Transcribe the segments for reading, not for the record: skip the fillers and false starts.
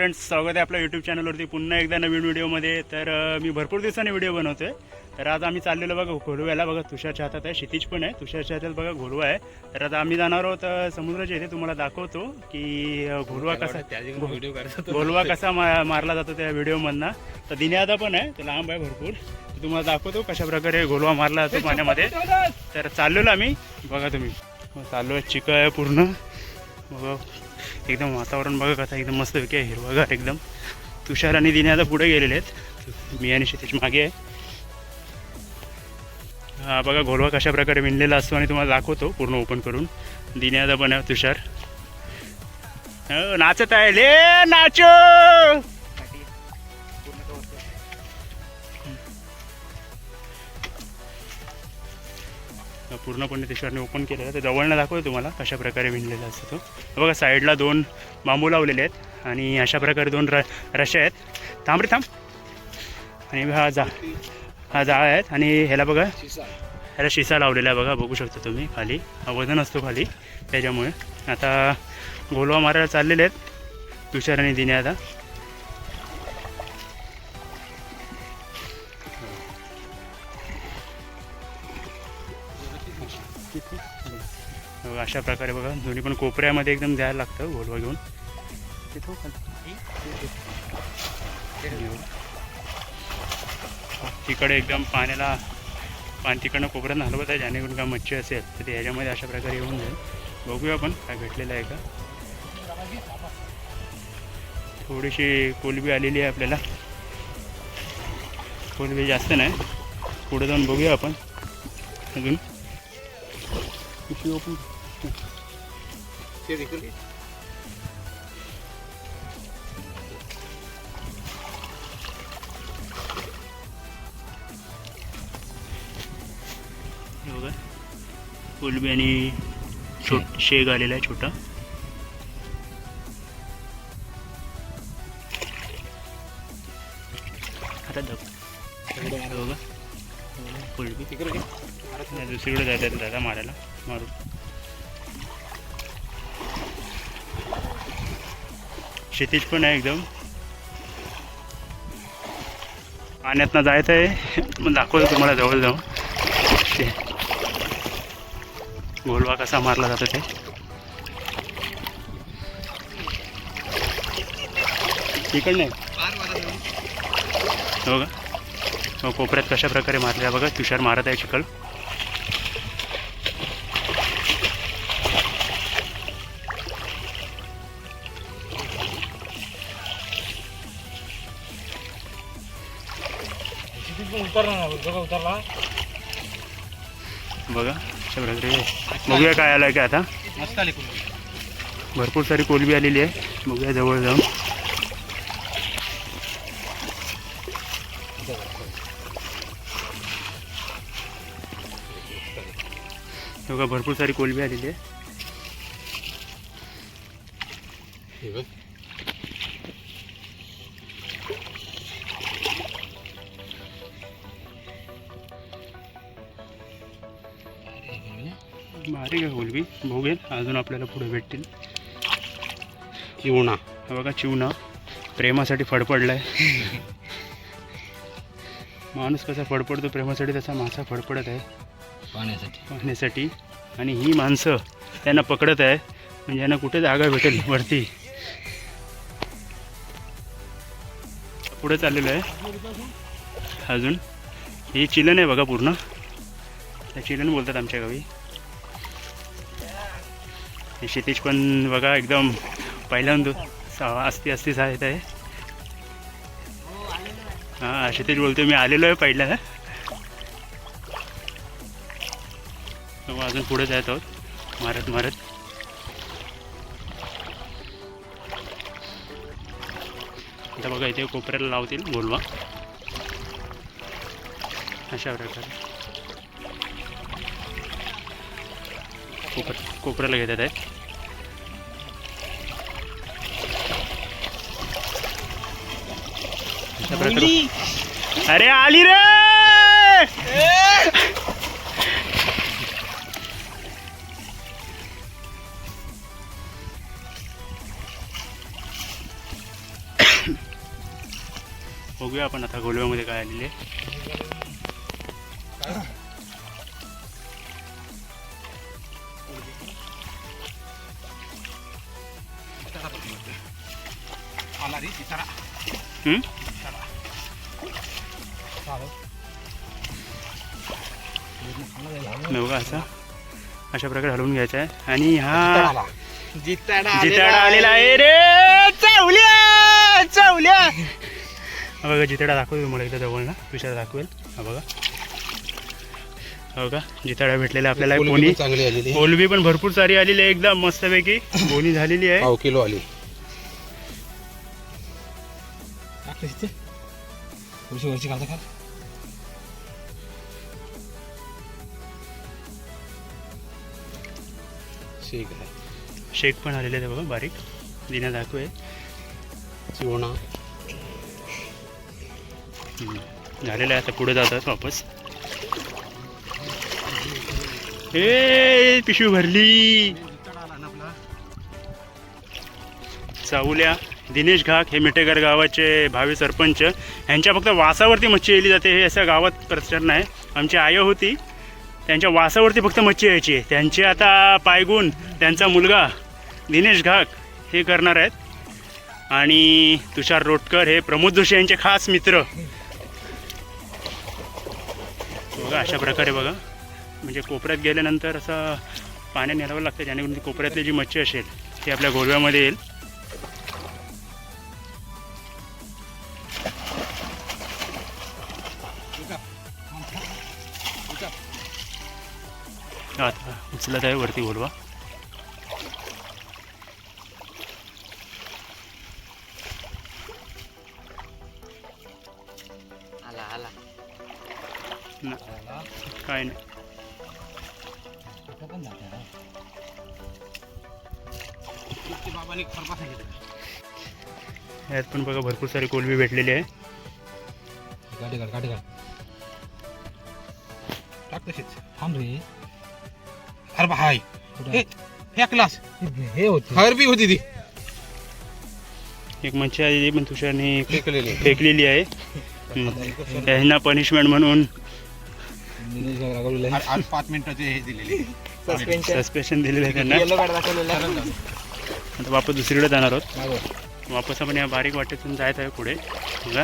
Friends, स्वागत आहे आपल्या यूट्यूब चॅनलवरती पुन्हा एकदा नवीन व्हिडिओमध्ये. तर मी भरपूर दिवसांनी व्हिडिओ बनवतो आहे. तर आज आम्ही चाललेलो बघा घोलव्याला. बघा तुषारच्या हातात आहे, क्षितिज पण आहे, तुषारच्या हातात बघा घोलवा आहे. तर आता आम्ही जाणार आहोत समुद्राच्या इथे. तुम्हाला दाखवतो की घोलवा कसा मारला जातो त्या व्हिडिओमधनं. तर दिन्यादा पण आहे, तर लांब आहे भरपूर. तुम्हाला दाखवतो कशाप्रकारे घोलवा मारला जातो पाण्यामध्ये. तर चाललेलो आम्ही, बघा तुम्ही चाललो आहे. चिकं आहे पूर्ण बघा, एकदम वातावरण बघा कसं एकदम मस्त आहे, हिरवागार एकदम. तुषार आणि दिने आता पुढे गेलेले आहेत, मी आणि क्षितिज मागे आहे. हा बघा घोलवा कशा प्रकारे विणलेला असतो आणि तुम्हाला दाखवतो पूर्ण ओपन करून. दिने आता पण आहे, तुषार नाचत आहे, ले नाचो. पूर्णपणे तुषारने ओपन केलेलं आहे. तर जवळनं दाखवतो तुम्हाला कशा प्रकारे विणलेला असतो तो. बघा साईडला 2 बांबू लावलेले आहेत आणि अशा प्रकारे 2 रश्या आहेत. थांब रे थांब. आणि हा जाळ आहेत आणि ह्याला बघा, ह्याला शिसा लावलेला आहे बघा, बघू शकता तुम्ही. खाली वजन असतो खाली, त्याच्यामुळे. आता घोलवा मारायला चाललेले आहेत तुषार आणि दिने. आता अशा प्रकारे बघा दोन्ही पण कोपऱ्यामध्ये एकदम द्यायला लागतं घोलवा घेऊन. तिकडे एकदम पाणी तिकडनं कोपऱ्यानं हलवत आहे, जेणेकरून का मच्छी असेल तर ते ह्याच्यामध्ये अशा प्रकारे येऊन जाईल. बघूया आपण काय भेटलेलं आहे का. थोडीशी कोलबी आलेली आहे आपल्याला, कोलबी जास्त नाही. पुढे जाऊन बघूया आपण अजून. ओपन बघा, कोलबी आणि शेग आलेला आहे छोटा. आता बघा कोलबी तिकडे दुसरीकडे जातात दादा मारायला. मारू क्षितिज पण आहे एकदम. पाण्यातनं जायचं आहे, मग दाखवतो तुम्हाला जवळ जाऊन ते घोलवा कसा मारला जातो ते. तिकडं नाही बघा, मग कोपऱ्यात कशा प्रकारे मारले बघा. तुषार मारत आहे चिखल. बघा अशा प्रकारे. बघूया काय आलं का. आता भरपूर सारी कोलबी आलेली आहे, बघूया जवळ जाऊन. बघा भरपूर सारी कोलबी आलेली आहे. भारी का कोलबी. बघूया अजून आपल्याला पुढे भेटतील. चिवणा बघा, चिवणा प्रेमासाठी फडफडलाय. माणूस कसा फडफडतो प्रेमासाठी, तसा मासा फडफडत आहे पाहण्यासाठी. आणि ही माणसं त्यांना पकडत आहे, म्हणजे यांना कुठे जागा भेटेल वरती. पुढे चाललेलं आहे अजून. ही चिलन आहे बघा पूर्ण, त्या चिलन बोलतात आमच्या गावी. हे क्षितिज पण बघा एकदम पहिल्यांदा अस्ती साहेब आहे. हां क्षितिज बोलतो मी आलेलो आहे पहिल्या. अजून पुढे जात आहोत मारत मारत. आता बघा इथे कोपऱ्याला लावतील घोलवा अशा प्रकारे. कोपऱ्याला घेतात आहेत. अशा प्रकारे. अरे आली रे. बघूया आपण आता गोलव्यामध्ये काय आलेले. बघा असं अशा प्रकारे हलवून घ्यायचा आहे. आणि हा जिताडा आलेला आहे रे. चावल्या चावल्या. हा बघा जिताडा दाखवतो मला एकदा जवळ ना तुषार दाखवेल. हा बघा हो का जिताडा भेटलेला आपल्याला. कोणी चांगली आलेली, कोलबी पण भरपूर सारी आलेली आहे एकदम मस्तपैकी बोनी झालेली आहे. 5 किलो आली. शेक आहे, शेक पण आलेले आहे बघा बारीक. दिना दाखवे चिवणा झालेलं आहे. आता पुढे जातात वापस. ए पिशवी भरली. चावल्या. दिनेश घाक हे मिटेकर गावाचे भावी सरपंच. यांच्या फक्त वासावरती मच्छी येली जाते. हे असं गावात प्रचलन आहे. आमची आई होती त्यांच्या वासावरती फक्त मच्छी यायची. त्यांचे आता पायगुण त्यांचा मुलगा दिनेश घाक हे करणार आहेत. आणि तुषार रोटकर हे प्रमोद जोशी यांचे खास मित्र. बघा अशा प्रकारे बघा म्हणजे कोपऱ्यात गेल्यानंतर असं पाण्यात न्यावं लागतं जेणेकरून ती कोपऱ्यातली जी मच्छी असेल ती आपल्या गोलव्यामध्ये येईल. आता उचलत आहे वरती गोलवा. काय नाही यात पण बघा भरपूर सारी कोलबी भेटलेली आहे. गाडी काढ टाक तशीच. थांब रे. अरे भाई हे क्लास हे होती हरबी होती ती. एक मच्छी आलेली पण तुषारने फेकलेली फेकलेली आहे. त्यांना पनिशमेंट म्हणून 5 मिनिटाचे हे दिलेले सस्पेन्शन दिलेलं आहे त्यांना. आता वापस दुसरीकडे जाणार आहोत. वापस आपण या बारीक वाटेतून जायचं आहे पुढे. बघा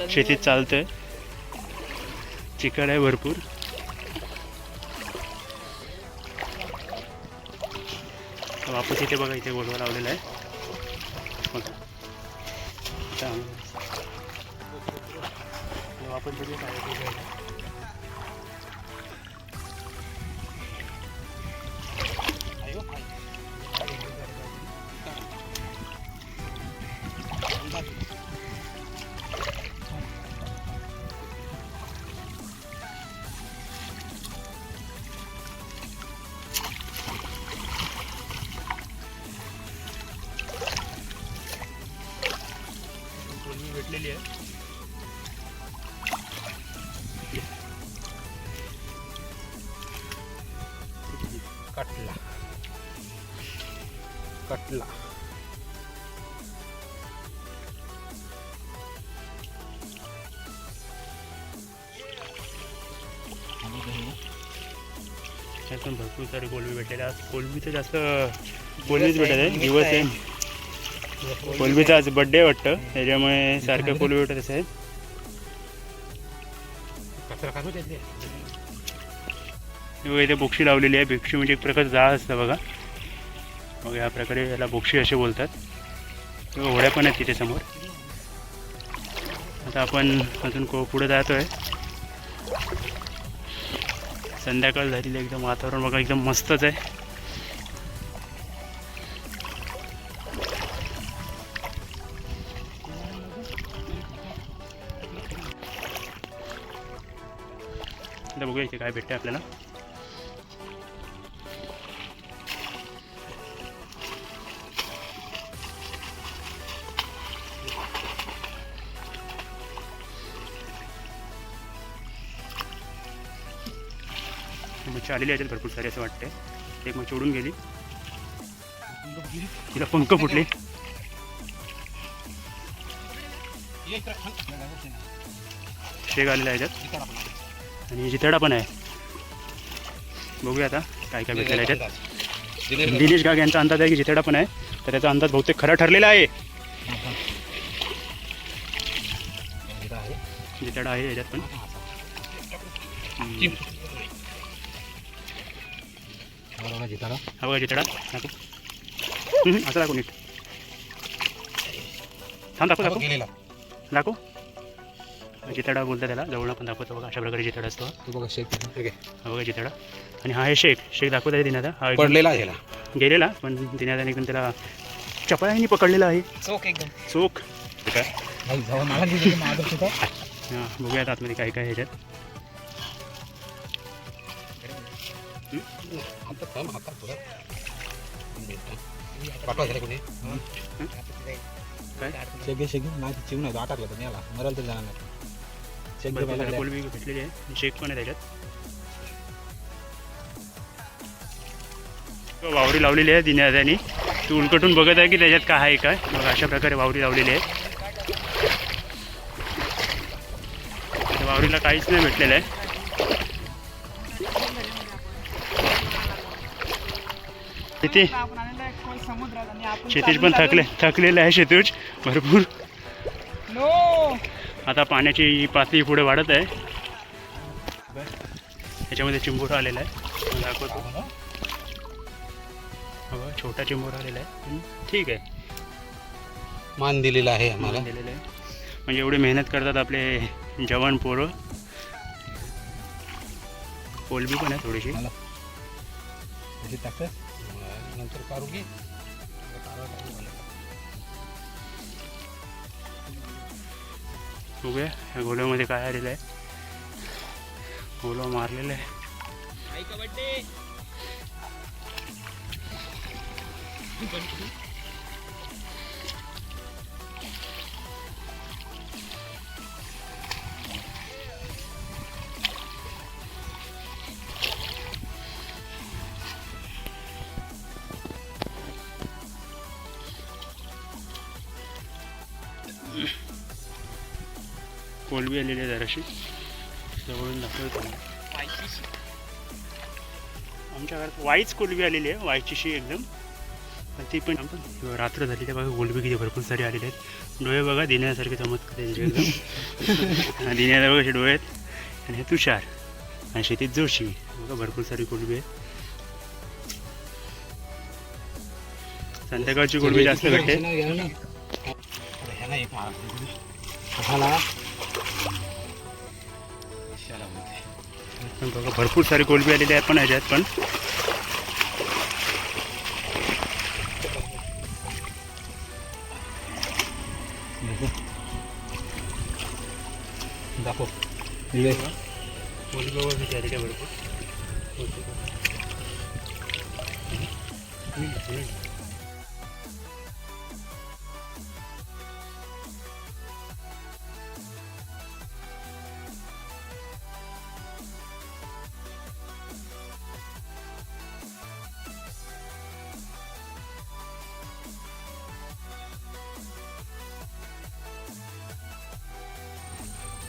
शेतीत चालतंय. चिकट आहे भरपूर. वापस इथे बघा इथे गोलवा लावलेला आहे बघा. वापस बघूया भेटलेली आहे. कटला कटला पण भरपूर सारे कोलबी भेटलेले. आज कोलबी तर जास्त कोलबीच भेटत आहे. दिवस आहे कोलबीचा आज बड्डे वाटतं त्याच्यामुळे सारखं कोलबी भेटत असेल. इथे बोक्षी लावलेली आहे. बोक्षी म्हणजे एक प्रकारचं जाळ असतं बघा. मग या प्रकारे याला बोक्षी असे बोलतात. होड्या पण आहेत तिथे समोर. आता आपण अजून पुढे जातो आहे. संध्याकाळ झालेली एकदम वातावरण बघा एकदम मस्तच आहे. आता बघूया इथे काय भेटते आपल्याला. मच्छी आलेली आहेत भरपूर सारी असं वाटते. एक मच्छी उडून गेली. तिला पंख फुटले. शेग आलेला आहे याच्यात आणि जिताडा पण आहे. बघूया आता काय काय भेटलेलं आहे याच्यात. दिनेश गाग यांचा अंदाज आहे की जिताडा पण आहे, तर त्याचा अंदाज बहुतेक खरा ठरलेला आहे. जिताडा आहे याच्यात पण. हा बघा जिताडा दाखव. असं दाखव नीट. थांब दाखव दाखव दाखव. जिताडा बोलतात त्याला, जवळ पण दाखवतो बघा. अशा प्रकारे जिताडा असतो. बघा शेक हा बघा जिताडा. आणि हा आहे शेख. शेख दाखवत आहे दिनादा. हा एकदम पडलेला आहे गेलेला, पण दिनादाने एकदम त्याला चपळाईने पकडलेला आहे. चोख एकदम चोख काय. मला हां बघूया आता आतमध्ये काय काय आहे याच्यात. कोलबी भेटलेली आहे. शेक पण आहे त्याच्यात. वावरी लावलेली आहे दिनादानी. तू उलकटून बघत आहे की त्याच्यात काय आहे काय. मग अशा प्रकारे वावरी लावलेली आहे. वावरीला काहीच नाही भेटलेलं आहे. किती क्षितिज पण थकलेलं आहे. क्षितिज भरपूर. आता पाण्याची पातळी पुढे वाढत आहे. याच्यामध्ये चिंबोरा आलेला आहे. दाखवतो. हो छोटा चिंबोरा आलेला आहे. ठीक आहे. मान दिलेला आहे आम्हाला. दिलेलं आहे म्हणजे एवढी मेहनत करतात आपले जवान पोरं. कोलबी पण आहे थोडीशी. नंतर काढू की बघूया या गोल्यामध्ये काय आलेलं आहे. गोला मारलेलं आहे. कोलबी आलेली आहे जराशी. जवळून दाखवतो. आमच्या घरात वाईच कोलबी आलेली आहे. वाईचीशी एकदम. पण ती पण रात्र झाली त्या बघा. कोलबी किती भरपूर सारे आलेले आहेत. डोळे बघा दिण्यासारखे चमत्कार त्यांचे एकदम. दिण्याला बघा असे डोळे आहेत. आणि हे तुषार आणि शेतीत जोशी बघा भरपूर सारी कोलबी आहेत. संध्याकाळची कोलबी जास्त भेटते. बघा भरपूर सारी कोलबी आलेली आहेत पण ह्याच्यात पण. दाखव कोलबी वगैरे आलेली आहे भरपूर.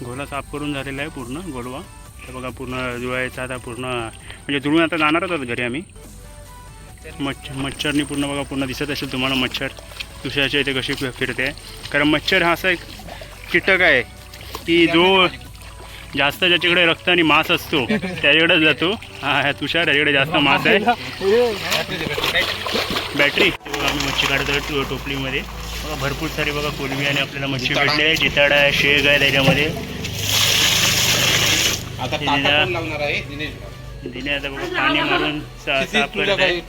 गोला साफ करून झालेला आहे पूर्ण गोलवा. तर बघा पूर्ण जुळायचा आता पूर्ण म्हणजे जुळून आता जाणारच आहोत घरी आम्ही. मच्छरनी पूर्ण बघा पूर्ण दिसत असेल तुम्हाला मच्छर तुषारच्या इथे कशी फिरते. कारण मच्छर हा असा एक कीटक आहे की जो जास्त ज्याच्याकडे रक्त आणि मांस असतो त्याच्याकडेच जातो. हा ह्या तुषार याच्याकडे जास्त मांस आहे. बॅटरी बघा आम्ही मच्छी काढतो टोपलीमध्ये. बघा भरपूर सारी बघा कोलबी आणि आपल्याला मच्छी भेटली आहे. जिताडा आहे. शेग आहे त्याच्यामध्ये. दिने आता बघा पाणी मारून साफ करत आहे.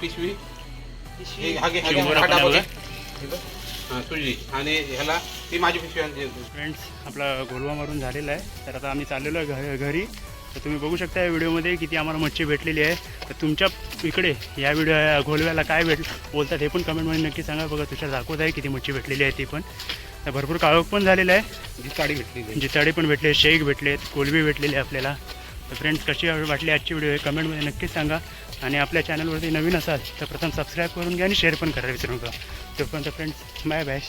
फ्रेंड्स आपला गोलवा मारून झालेला आहे. तर आता आम्ही चाललेलो आहे घरी. तर तुम्ही बघू शकता या व्हिडिओमध्ये किती आम्हाला मच्छी भेटलेली आहे. तर तुमच्या इकडे या गोलव्याला काय बोलतात हे पण कमेंटमध्ये नक्की सांगा. बघा तुषार दाखवत आहे किती मच्छी भेटलेली आहे ती पण. तर भरपूर काळोख पण झालेला आहे. जिताडी पण भेटले. शेक भेटलेत. कोलबी भेटलेली आहे आपल्याला. तर फ्रेंड्स कशी वाटली आजची व्हिडिओ हे कमेंटमध्ये नक्कीच सांगा. आणि आपल्या चॅनलवरती नवीन असाल तर प्रथम सबस्क्राईब करून घ्या आणि शेअर पण करायला विसरू नका. तोपर्यंत फ्रेंड्स बाय बाय.